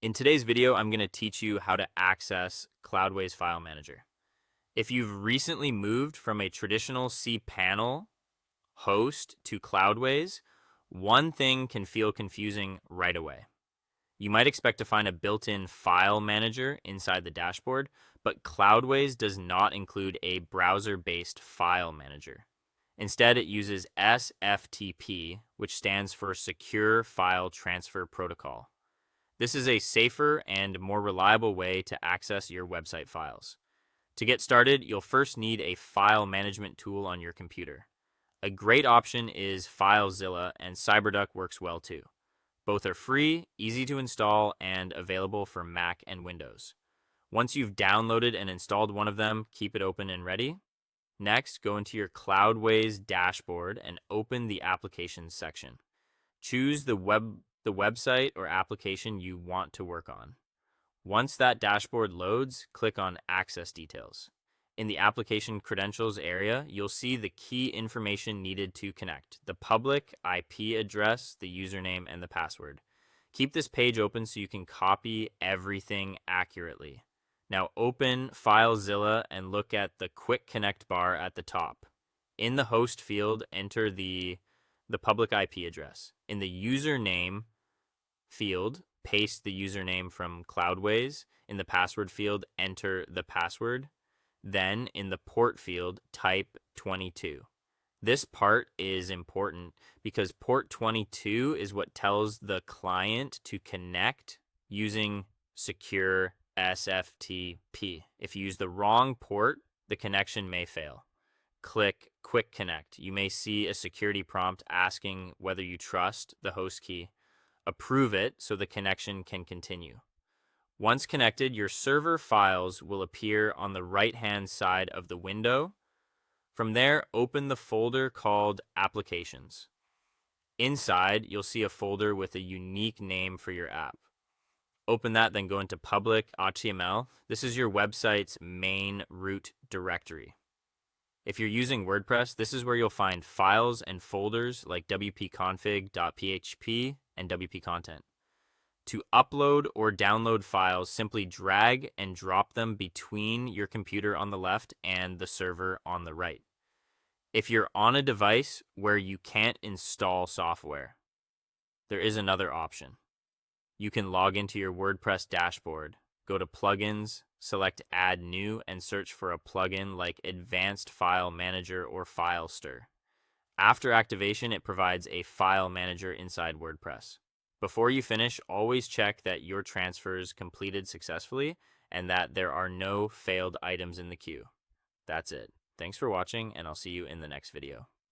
In today's video, I'm going to teach you how to access Cloudways File Manager. If you've recently moved from a traditional cPanel host to Cloudways, one thing can feel confusing right away. You might expect to find a built-in file manager inside the dashboard, but Cloudways does not include a browser-based file manager. Instead, it uses SFTP, which stands for Secure File Transfer Protocol. This is a safer and more reliable way to access your website files. To get started, you'll first need a file management tool on your computer. A great option is FileZilla, and CyberDuck works well too. Both are free, easy to install, and available for Mac and Windows. Once you've downloaded and installed one of them, keep it open and ready. Next, go into your Cloudways dashboard and open the Applications section. Choose the website or application you want to work on. Once that dashboard loads, click on Access Details. In the Application Credentials area, you'll see the key information needed to connect: the public IP address, the username, and the password. Keep this page open so you can copy everything accurately. Now open FileZilla and look at the Quick Connect bar at the top. In the host field, enter the public IP address. In the username field, paste the username from Cloudways. In the password field, enter the password. Then in the port field, type 22. This part is important because port 22 is what tells the client to connect using secure SFTP. If you use the wrong port, the connection may fail. Click Quick Connect. You may see a security prompt asking whether you trust the host key. Approve it so the connection can continue. Once connected, your server files will appear on the right-hand side of the window. From there, open the folder called Applications. Inside, you'll see a folder with a unique name for your app. Open that, then go into Public HTML. This is your website's main root directory. If you're using WordPress, this is where you'll find files and folders like wp-config.php and wp-content. To upload or download files, simply drag and drop them between your computer on the left and the server on the right. If you're on a device where you can't install software, there is another option. You can log into your WordPress dashboard, go to Plugins, select Add New, and search for a plugin like Advanced File Manager or FileStir. After activation, it provides a file manager inside WordPress. Before you finish, always check that your transfer is completed successfully and that there are no failed items in the queue. That's it. Thanks for watching, and I'll see you in the next video.